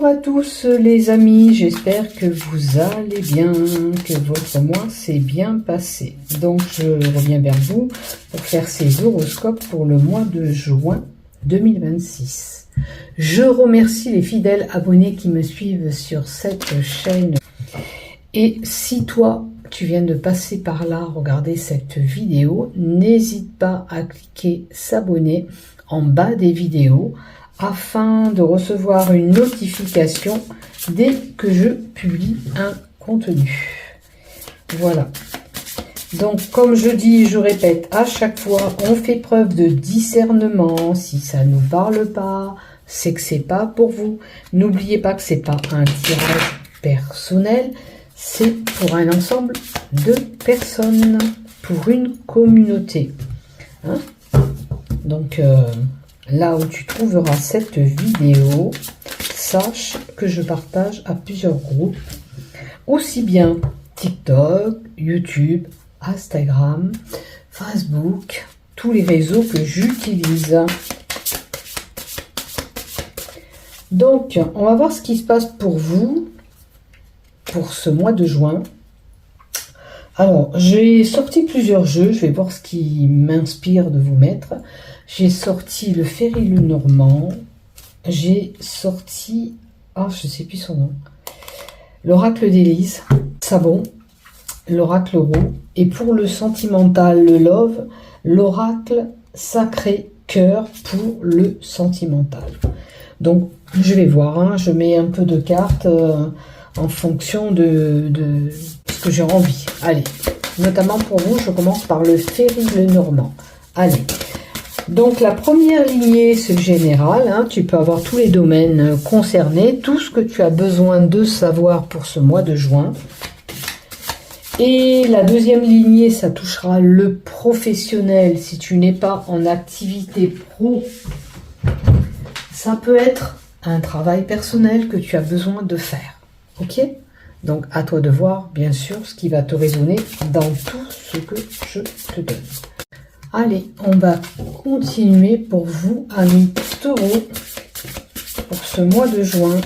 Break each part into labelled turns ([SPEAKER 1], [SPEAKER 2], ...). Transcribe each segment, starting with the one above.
[SPEAKER 1] à tous les amis, j'espère que vous allez bien, que votre mois s'est bien passé. Donc je reviens vers vous pour faire ces horoscopes pour le mois de juin 2026. Je remercie les fidèles abonnés qui me suivent sur cette chaîne. Et si toi, tu viens de passer par là, regarder cette vidéo, n'hésite pas à cliquer s'abonner en bas des vidéos afin de recevoir une notification dès que je publie un contenu. Voilà. Donc, comme je dis, je répète à chaque fois, on fait preuve de discernement. Si ça ne nous parle pas, c'est que c'est pas pour vous. N'oubliez pas que c'est pas un tirage personnel, c'est pour un ensemble de personnes, pour une communauté. Hein? Donc, là où tu trouveras cette vidéo, sache que je partage à plusieurs groupes, aussi bien TikTok, YouTube, Instagram, Facebook, tous les réseaux que j'utilise. Donc, on va voir ce qui se passe pour vous, pour ce mois de juin. Alors, j'ai sorti plusieurs jeux, je vais voir ce qui m'inspire de vous mettre. J'ai sorti le Férilu Normand, j'ai sorti, je sais plus son nom, l'Oracle d'Élise, Sabon, l'Oracle Roux, et pour le sentimental, le Love, l'Oracle Sacré Cœur pour le sentimental. Donc, je vais voir, je mets un peu de cartes en fonction de ce que j'ai envie. Allez, notamment pour vous, je commence par le Férilu Normand. Allez. Donc la première lignée, c'est le général, tu peux avoir tous les domaines concernés, tout ce que tu as besoin de savoir pour ce mois de juin. Et la deuxième lignée, ça touchera le professionnel. Si tu n'es pas en activité pro, ça peut être un travail personnel que tu as besoin de faire. Ok? Donc à toi de voir, bien sûr, ce qui va te résonner dans tout ce que je te donne. Allez, on va continuer pour vous, amis taureaux, pour ce mois de juin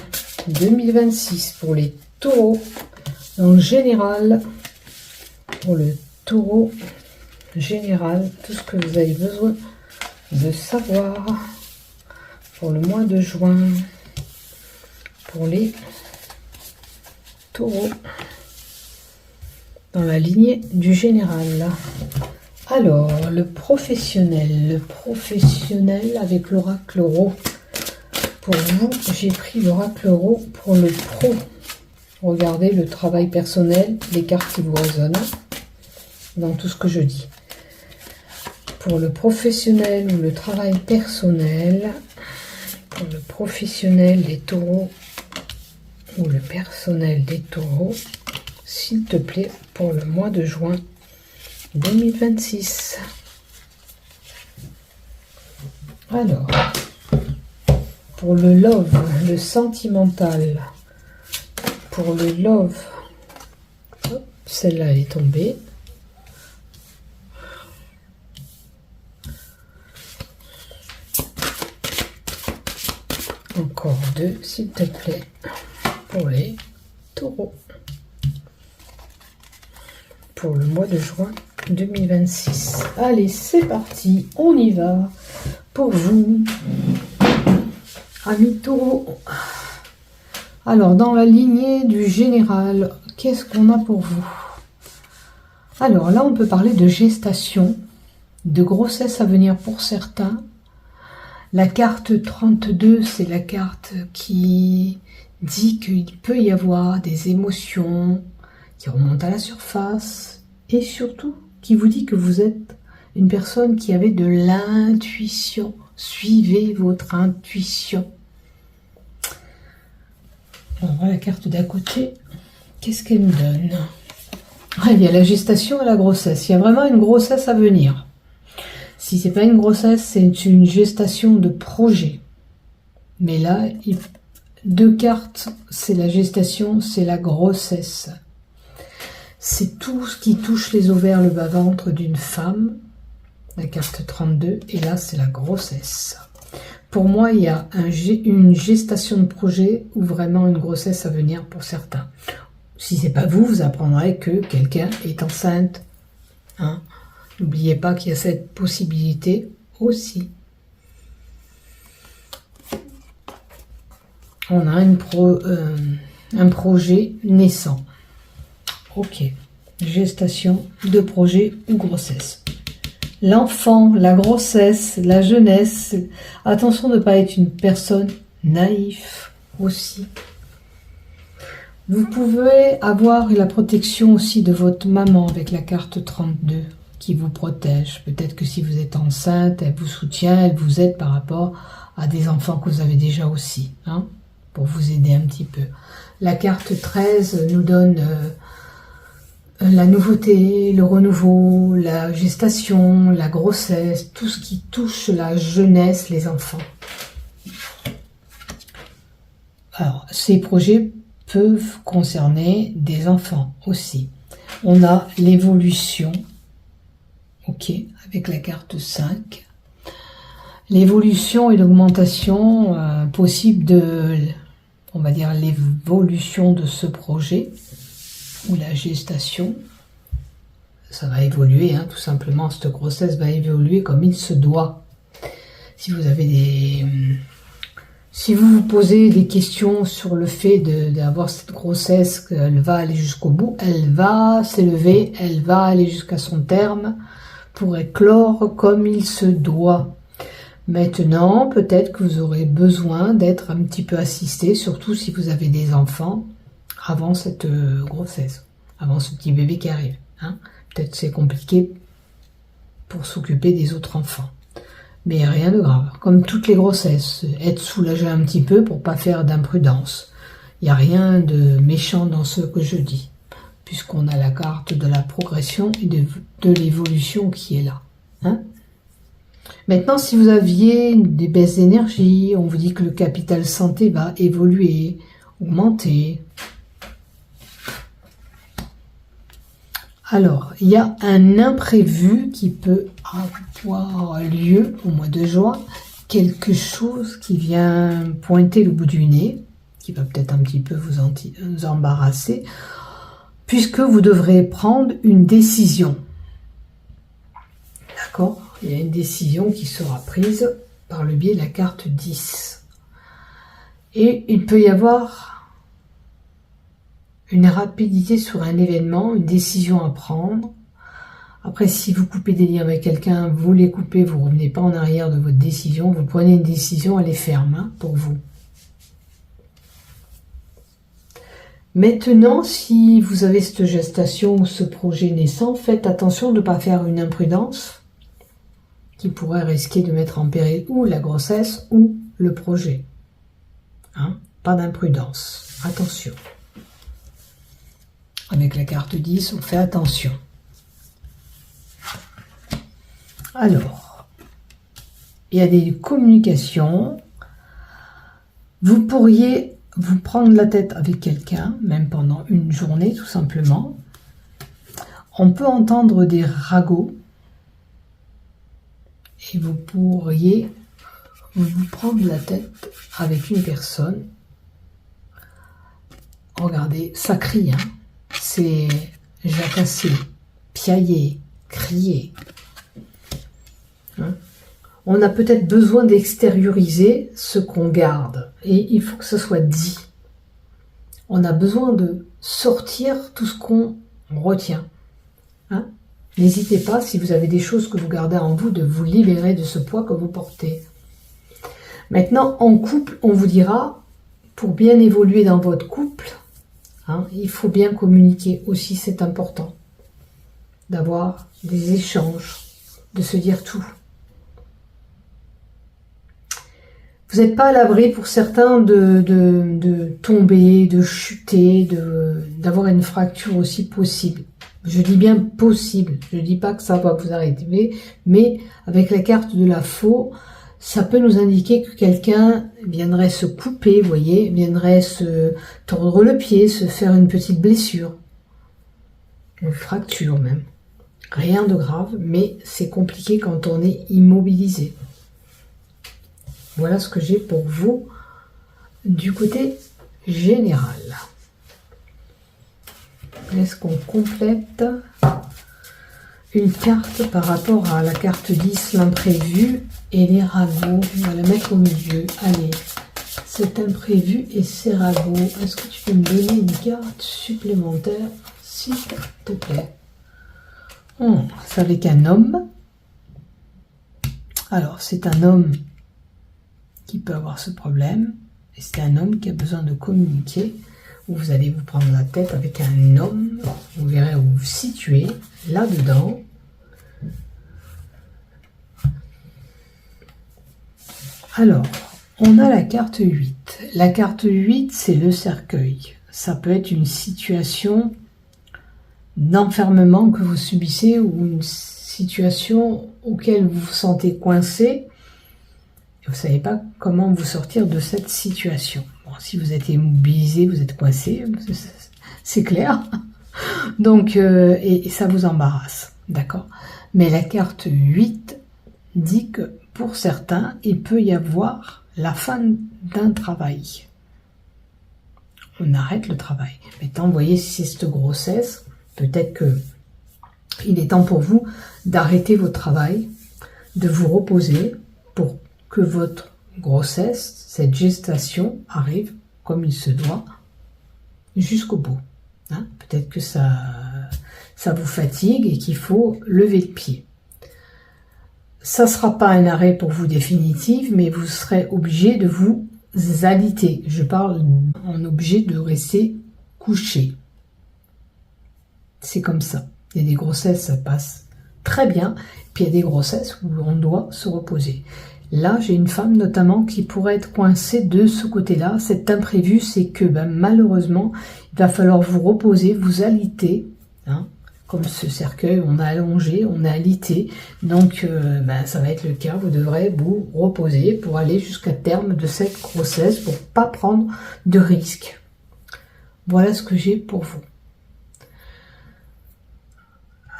[SPEAKER 1] 2026. Pour les taureaux, en général, pour le taureau général, tout ce que vous avez besoin de savoir pour le mois de juin, pour les taureaux, dans la lignée du général. Alors, le professionnel avec l'oracle Roux. Pour vous, j'ai pris l'oracle Roux pour le pro. Regardez le travail personnel, les cartes qui vous résonnent dans tout ce que je dis. Pour le professionnel ou le travail personnel, pour le professionnel des taureaux ou le personnel des taureaux, s'il te plaît, pour le mois de juin 2026. Alors, pour le love, le sentimental, pour le love, celle-là elle est tombée. Encore deux, s'il te plaît, pour les taureaux. Pour le mois de juin 2026. Allez, c'est parti, on y va pour vous, amis taureaux. Alors, dans la lignée du général, qu'est-ce qu'on a pour vous? Alors là, on peut parler de gestation, de grossesse à venir pour certains. La carte 32, c'est la carte qui dit qu'il peut y avoir des émotions qui remontent à la surface, et surtout qui vous dit que vous êtes une personne qui avait de l'intuition. Suivez votre intuition. On voit la carte d'à côté. Qu'est-ce qu'elle nous donne? Il y a la gestation et la grossesse. Il y a vraiment une grossesse à venir. Si c'est pas une grossesse, c'est une gestation de projet. Mais là, deux cartes, c'est la gestation, c'est la grossesse. C'est tout ce qui touche les ovaires, le bas-ventre d'une femme, la carte 32, et là c'est la grossesse. Pour moi, il y a une gestation de projet ou vraiment une grossesse à venir pour certains. Si c'est pas vous, vous apprendrez que quelqu'un est enceinte. Hein. N'oubliez pas qu'il y a cette possibilité aussi. On a un projet naissant. Ok. Gestation de projet ou grossesse. L'enfant, la grossesse, la jeunesse. Attention de ne pas être une personne naïve aussi. Vous pouvez avoir la protection aussi de votre maman avec la carte 32 qui vous protège. Peut-être que si vous êtes enceinte, elle vous soutient, elle vous aide par rapport à des enfants que vous avez déjà aussi, hein, pour vous aider un petit peu. La carte 13 nous donne la nouveauté, le renouveau, la gestation, la grossesse, tout ce qui touche la jeunesse, les enfants. Alors, ces projets peuvent concerner des enfants aussi. On a l'évolution, ok, avec la carte 5. L'évolution et l'augmentation possible de, on va dire, l'évolution de ce projet, ou la gestation, ça va évoluer, hein, tout simplement, cette grossesse va évoluer comme il se doit. Si vous avez si vous vous posez des questions sur le fait d'avoir cette grossesse, qu'elle va aller jusqu'au bout, elle va s'élever, elle va aller jusqu'à son terme pour éclore comme il se doit. Maintenant, peut-être que vous aurez besoin d'être un petit peu assisté, surtout si vous avez des enfants, avant cette grossesse, avant ce petit bébé qui arrive. Hein. Peut-être c'est compliqué pour s'occuper des autres enfants. Mais rien de grave. Comme toutes les grossesses, être soulagé un petit peu pour pas faire d'imprudence. Il n'y a rien de méchant dans ce que je dis, puisqu'on a la carte de la progression et de l'évolution qui est là. Hein. Maintenant, si vous aviez des baisses d'énergie, on vous dit que le capital santé va évoluer, augmenter. Alors, il y a un imprévu qui peut avoir lieu au mois de juin, quelque chose qui vient pointer le bout du nez, qui va peut-être un petit peu vous embarrasser, puisque vous devrez prendre une décision. D'accord ? Il y a une décision qui sera prise par le biais de la carte 10. Et il peut y avoir une rapidité sur un événement, une décision à prendre. Après, si vous coupez des liens avec quelqu'un, vous les coupez, vous ne revenez pas en arrière de votre décision, vous prenez une décision, elle est ferme, hein, pour vous. Maintenant, si vous avez cette gestation ou ce projet naissant, faites attention de ne pas faire une imprudence qui pourrait risquer de mettre en péril ou la grossesse ou le projet. Hein, pas d'imprudence, attention. Avec la carte 10, on fait attention. Alors, il y a des communications. Vous pourriez vous prendre la tête avec quelqu'un, même pendant une journée, tout simplement. On peut entendre des ragots. Et vous pourriez vous prendre la tête avec une personne. Regardez, ça crie, hein. C'est jacasser, piailler, crier. Hein? On a peut-être besoin d'extérioriser ce qu'on garde. Et il faut que ce soit dit. On a besoin de sortir tout ce qu'on retient. Hein? N'hésitez pas, si vous avez des choses que vous gardez en vous, de vous libérer de ce poids que vous portez. Maintenant, en couple, on vous dira, pour bien évoluer dans votre couple, hein, il faut bien communiquer aussi, c'est important. D'avoir des échanges, de se dire tout. Vous n'êtes pas à l'abri pour certains de tomber, de chuter, d'avoir une fracture aussi possible. Je dis bien possible, je ne dis pas que ça va vous arriver, mais avec la carte de la faux, ça peut nous indiquer que quelqu'un viendrait se couper, vous voyez, viendrait se tordre le pied, se faire une petite blessure, une fracture même. Rien de grave, mais c'est compliqué quand on est immobilisé. Voilà ce que j'ai pour vous du côté général. Est-ce qu'on complète une carte par rapport à la carte 10, l'imprévu et les ragots? On va la mettre au milieu. Allez, cet imprévu et ces ragots. Est-ce que tu peux me donner une carte supplémentaire, s'il te plaît? C'est avec un homme. Alors, c'est un homme qui peut avoir ce problème. Et c'est un homme qui a besoin de communiquer. Où vous allez vous prendre la tête avec un homme. Vous verrez où vous vous situez là-dedans. Alors, on a la carte 8. La carte 8, c'est le cercueil. Ça peut être une situation d'enfermement que vous subissez ou une situation auquel vous vous sentez coincé. Vous ne savez pas comment vous sortir de cette situation. Bon, si vous êtes immobilisé, vous êtes coincé, c'est clair. Donc, et ça vous embarrasse, d'accord? Mais la carte 8 dit que pour certains, il peut y avoir la fin d'un travail. On arrête le travail. Maintenant, vous voyez, si c'est cette grossesse, peut-être que il est temps pour vous d'arrêter votre travail, de vous reposer pour que votre grossesse, cette gestation, arrive comme il se doit jusqu'au bout. Hein, peut-être que ça vous fatigue et qu'il faut lever le pied. Ça ne sera pas un arrêt pour vous définitif, mais vous serez obligé de vous alité. Je parle en objet de rester couché. C'est comme ça. Il y a des grossesses, ça passe très bien. Puis il y a des grossesses où on doit se reposer. Là, j'ai une femme notamment qui pourrait être coincée de ce côté-là. Cet imprévu, c'est que malheureusement, il va falloir vous reposer, vous aliter. Hein, comme ce cercueil, on a allongé, on a alité. Donc, ça va être le cas. Vous devrez vous reposer pour aller jusqu'à terme de cette grossesse, pour ne pas prendre de risques. Voilà ce que j'ai pour vous.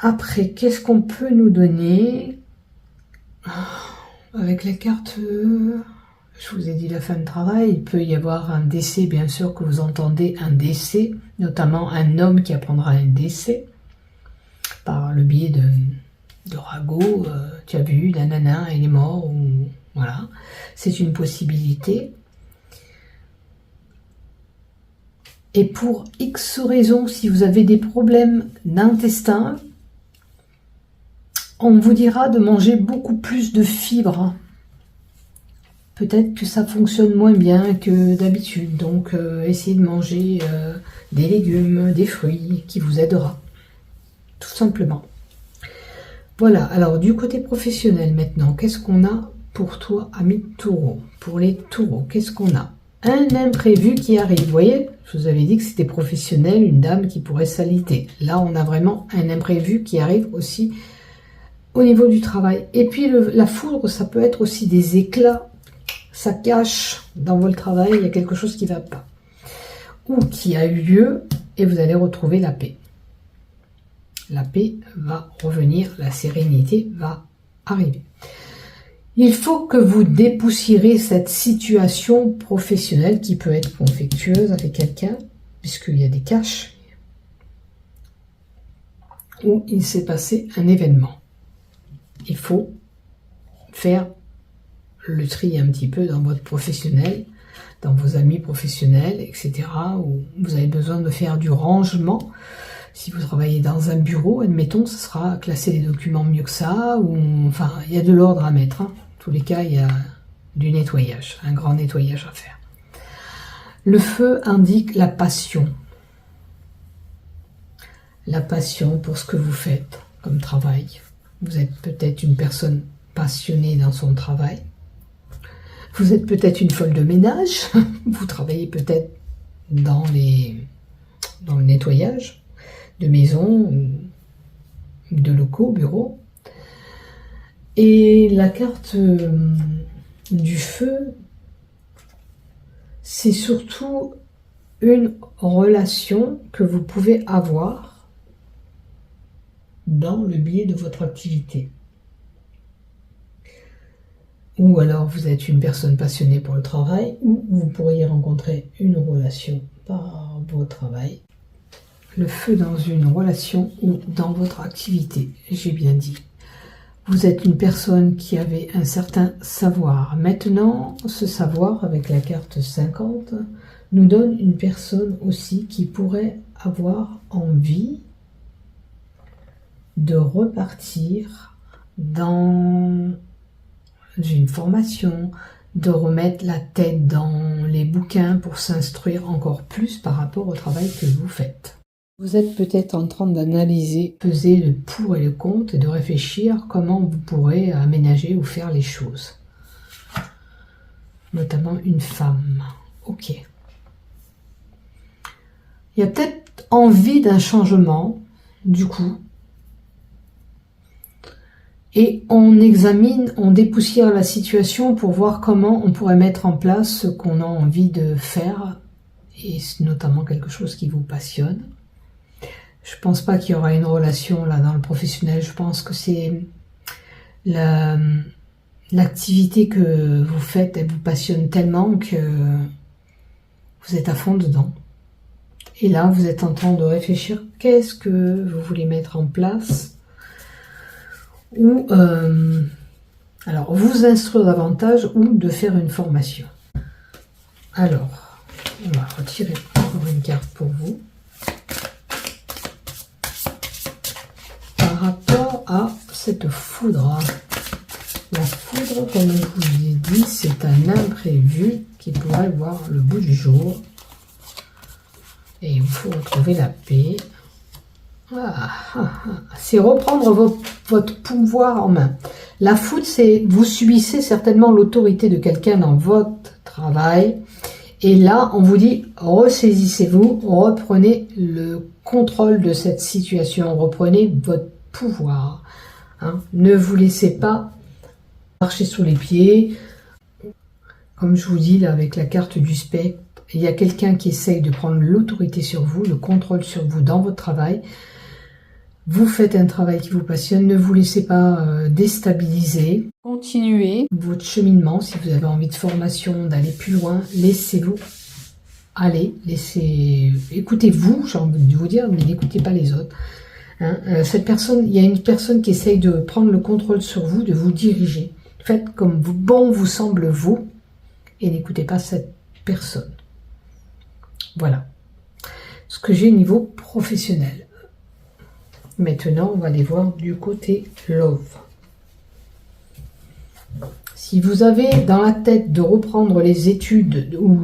[SPEAKER 1] Après, qu'est-ce qu'on peut nous donner avec la carte, je vous ai dit la fin de travail, il peut y avoir un décès, bien sûr que vous entendez un décès, notamment un homme qui apprendra un décès, par le biais de ragots, tu as vu, la nana, elle est morte, ou voilà, c'est une possibilité. Et pour X raisons, si vous avez des problèmes d'intestin, on vous dira de manger beaucoup plus de fibres. Peut-être que ça fonctionne moins bien que d'habitude. Donc, essayez de manger des légumes, des fruits, qui vous aidera. Tout simplement. Voilà. Alors, du côté professionnel maintenant, qu'est-ce qu'on a pour toi, ami taureau? Pour les taureaux, qu'est-ce qu'on a? Un imprévu qui arrive. Vous voyez, je vous avais dit que c'était professionnel, une dame qui pourrait s'aliter. Là, on a vraiment un imprévu qui arrive aussi au niveau du travail. Et puis la foudre, ça peut être aussi des éclats. Ça cache dans votre travail, il y a quelque chose qui ne va pas. Ou qui a eu lieu et vous allez retrouver la paix. La paix va revenir, la sérénité va arriver. Il faut que vous dépoussiérez cette situation professionnelle qui peut être conflictueuse avec quelqu'un, puisqu'il y a des caches, où il s'est passé un événement. Il faut faire le tri un petit peu dans votre professionnel, dans vos amis professionnels, etc. Où vous avez besoin de faire du rangement. Si vous travaillez dans un bureau, admettons, ce sera classer les documents mieux que ça. Ou, enfin, il y a de l'ordre à mettre. Hein. En tous les cas, il y a du nettoyage, un grand nettoyage à faire. Le feu indique la passion. La passion pour ce que vous faites comme travail. Vous êtes peut-être une personne passionnée dans son travail. Vous êtes peut-être une folle de ménage. Vous travaillez peut-être dans le nettoyage de maisons, de locaux, bureaux. Et la carte du feu, c'est surtout une relation que vous pouvez avoir dans le biais de votre activité. ou alors vous êtes une personne passionnée pour le travail, ou vous pourriez rencontrer une relation par votre travail. Le feu dans une relation ou dans votre activité, j'ai bien dit. Vous êtes une personne qui avait un certain savoir. Maintenant, ce savoir, avec la carte 50, nous donne une personne aussi qui pourrait avoir envie de repartir dans une formation, de remettre la tête dans les bouquins pour s'instruire encore plus par rapport au travail que vous faites. Vous êtes peut-être en train d'analyser, peser le pour et le contre et de réfléchir comment vous pourrez aménager ou faire les choses. Notamment une femme. Ok. Il y a peut-être envie d'un changement, du coup. Et on examine, on dépoussière la situation pour voir comment on pourrait mettre en place ce qu'on a envie de faire, et notamment quelque chose qui vous passionne. Je pense pas qu'il y aura une relation là dans le professionnel, je pense que c'est l'activité que vous faites, elle vous passionne tellement que vous êtes à fond dedans. Et là, vous êtes en train de réfléchir, qu'est-ce que vous voulez mettre en place, ou alors vous instruire davantage ou de faire une formation. Alors, on va retirer encore une carte pour vous. Par rapport à cette foudre. La foudre, comme je vous l'ai dit, c'est un imprévu qui pourrait voir le bout du jour. Et il faut retrouver la paix. C'est reprendre votre pouvoir en main. La foudre, c'est vous subissez certainement l'autorité de quelqu'un dans votre travail. Et là, on vous dit, ressaisissez-vous, reprenez le contrôle de cette situation, reprenez votre pouvoir. Hein. Ne vous laissez pas marcher sous les pieds. Comme je vous dis, là, avec la carte du spectre, il y a quelqu'un qui essaye de prendre l'autorité sur vous, le contrôle sur vous dans votre travail. Vous faites un travail qui vous passionne, ne vous laissez pas déstabiliser. Continuez votre cheminement, si vous avez envie de formation, d'aller plus loin, laissez-vous aller, écoutez-vous, j'ai envie de vous dire, mais n'écoutez pas les autres. Hein, cette personne, il y a une personne qui essaye de prendre le contrôle sur vous, de vous diriger. Faites comme bon vous semble vous, et n'écoutez pas cette personne. Voilà ce que j'ai au niveau professionnel. Maintenant, on va aller voir du côté love. Si vous avez dans la tête de reprendre les études ou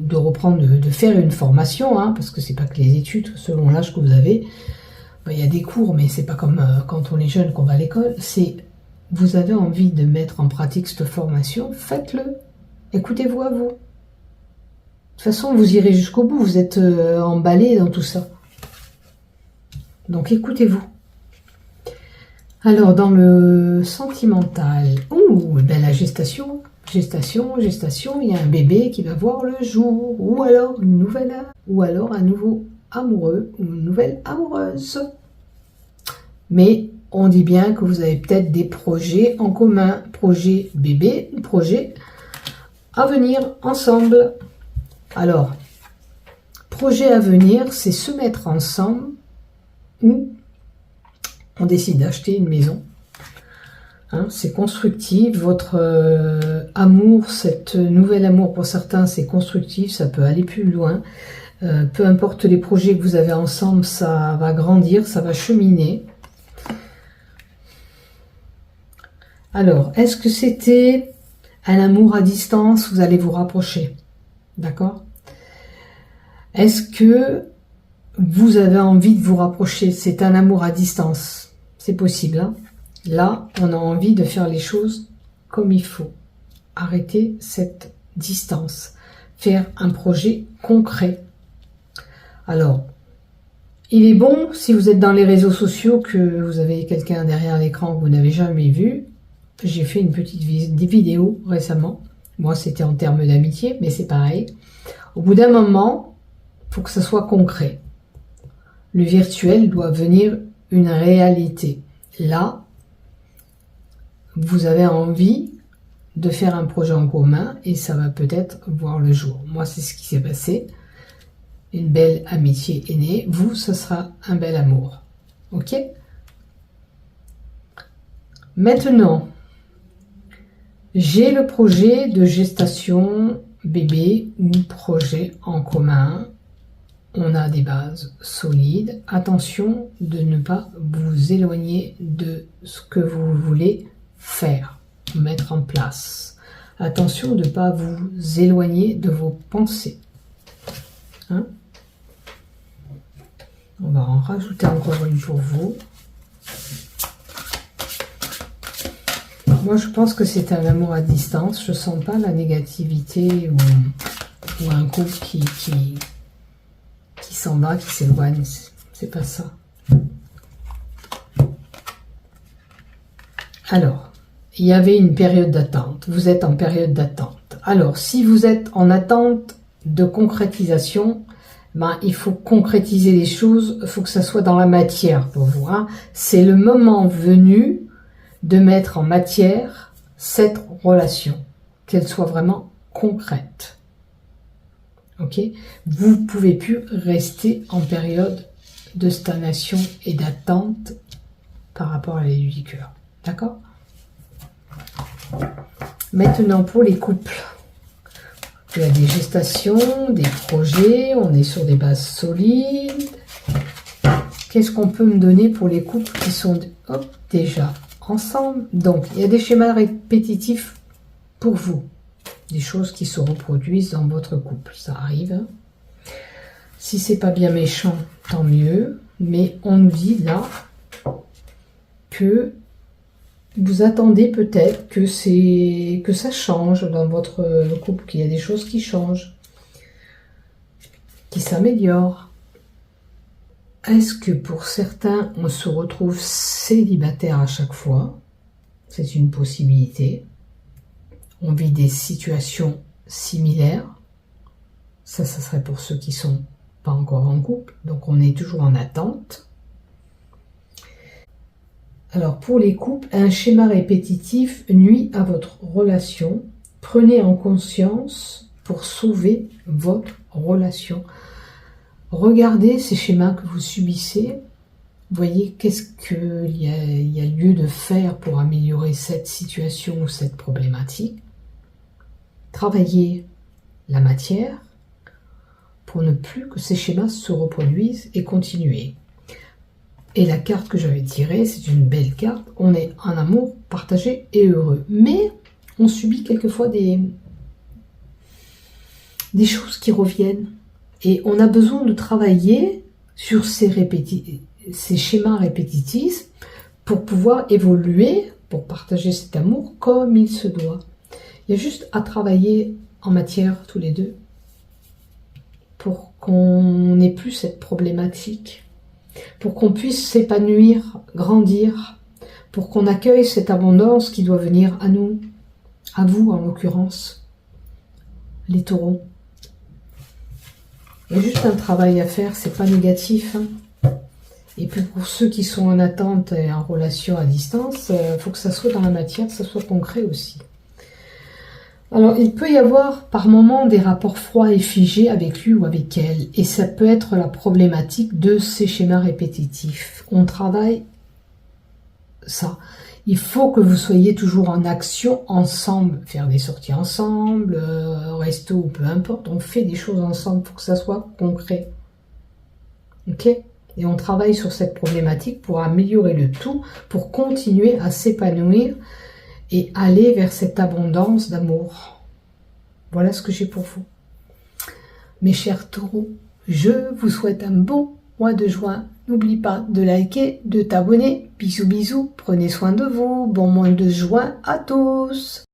[SPEAKER 1] de faire une formation, hein, parce que c'est pas que les études, selon l'âge que vous avez, il y a des cours, mais c'est pas comme quand on est jeune qu'on va à l'école. C'est vous avez envie de mettre en pratique cette formation, faites-le. Écoutez-vous à vous. De toute façon, vous irez jusqu'au bout. Vous êtes emballé dans tout ça. Donc écoutez-vous. Alors dans le sentimental, ben la gestation, il y a un bébé qui va voir le jour, ou alors un nouveau amoureux ou une nouvelle amoureuse. Mais on dit bien que vous avez peut-être des projets en commun, projet bébé, projet à venir ensemble. Alors, projet à venir, c'est se mettre ensemble ou on décide d'acheter une maison. Hein, c'est constructif, votre amour, cette nouvel amour pour certains, c'est constructif, ça peut aller plus loin. Peu importe les projets que vous avez ensemble, ça va grandir, ça va cheminer. Alors, est-ce que c'était un amour à distance? Vous allez vous rapprocher, d'accord? Est-ce que vous avez envie de vous rapprocher? C'est un amour à distance. C'est possible. Hein? Là, on a envie de faire les choses comme il faut. Arrêter cette distance. Faire un projet concret. Alors, il est bon, si vous êtes dans les réseaux sociaux, que vous avez quelqu'un derrière l'écran que vous n'avez jamais vu. J'ai fait une petite vidéo récemment. Moi, c'était en termes d'amitié, mais c'est pareil. Au bout d'un moment, il faut que ça soit concret. Le virtuel doit devenir une réalité. Là, vous avez envie de faire un projet en commun et ça va peut-être voir le jour. Moi, c'est ce qui s'est passé. Une belle amitié est née. Vous, ce sera un bel amour. Ok? Maintenant, j'ai le projet de gestation bébé ou projet en commun. On a des bases solides. Attention de ne pas vous éloigner de ce que vous voulez faire, mettre en place. Attention de ne pas vous éloigner de vos pensées. Hein? On va en rajouter encore une pour vous. Moi, je pense que c'est un amour à distance. Je ne sens pas la négativité ou un couple qui s'en va, qui s'éloigne. C'est pas ça. Alors, il y avait une période d'attente. Vous êtes en période d'attente. Alors, si vous êtes en attente de concrétisation, ben, il faut concrétiser les choses. Il faut que ça soit dans la matière pour vous. Hein. C'est le moment venu de mettre en matière cette relation, qu'elle soit vraiment concrète. Ok? Vous ne pouvez plus rester en période de stagnation et d'attente par rapport à l'élu du cœur. D'accord? Maintenant, pour les couples, il y a des gestations, des projets, on est sur des bases solides. Qu'est-ce qu'on peut me donner pour les couples qui sont déjà ensemble? Donc, il y a des schémas répétitifs pour vous. Des choses qui se reproduisent dans votre couple. Ça arrive. Hein. Si c'est pas bien méchant, tant mieux. Mais on nous dit là que vous attendez peut-être que ça change dans votre couple, qu'il y a des choses qui changent, qui s'améliorent. Est-ce que pour certains, on se retrouve célibataire à chaque fois? C'est une possibilité. On vit des situations similaires. Ça serait pour ceux qui sont pas encore en couple. Donc, on est toujours en attente. Alors, pour les couples, un schéma répétitif nuit à votre relation. Prenez en conscience pour sauver votre relation. Regardez ces schémas que vous subissez. Voyez qu'est-ce qu'il y a lieu de faire pour améliorer cette situation ou cette problématique. Travaillez la matière pour ne plus que ces schémas se reproduisent et continuer. Et la carte que j'avais tirée, c'est une belle carte. On est en amour partagé et heureux. Mais on subit quelquefois des choses qui reviennent. Et on a besoin de travailler sur ces schémas répétitifs pour pouvoir évoluer, pour partager cet amour comme il se doit. Il y a juste à travailler en matière tous les deux pour qu'on n'ait plus cette problématique, pour qu'on puisse s'épanouir, grandir, pour qu'on accueille cette abondance qui doit venir à nous, à vous en l'occurrence, les taureaux. Il y a juste un travail à faire, c'est pas négatif. Hein. Et puis pour ceux qui sont en attente et en relation à distance, il faut que ça soit dans la matière, que ça soit concret aussi. Alors, il peut y avoir par moments des rapports froids et figés avec lui ou avec elle. Et ça peut être la problématique de ces schémas répétitifs. On travaille ça. Il faut que vous soyez toujours en action ensemble. Faire des sorties ensemble, resto ou peu importe. On fait des choses ensemble pour que ça soit concret. Ok ? Et on travaille sur cette problématique pour améliorer le tout, pour continuer à s'épanouir et aller vers cette abondance d'amour. Voilà ce que j'ai pour vous. Mes chers taureaux, je vous souhaite un bon mois de juin. N'oublie pas de liker, de t'abonner. Bisous bisous, prenez soin de vous. Bon mois de juin à tous.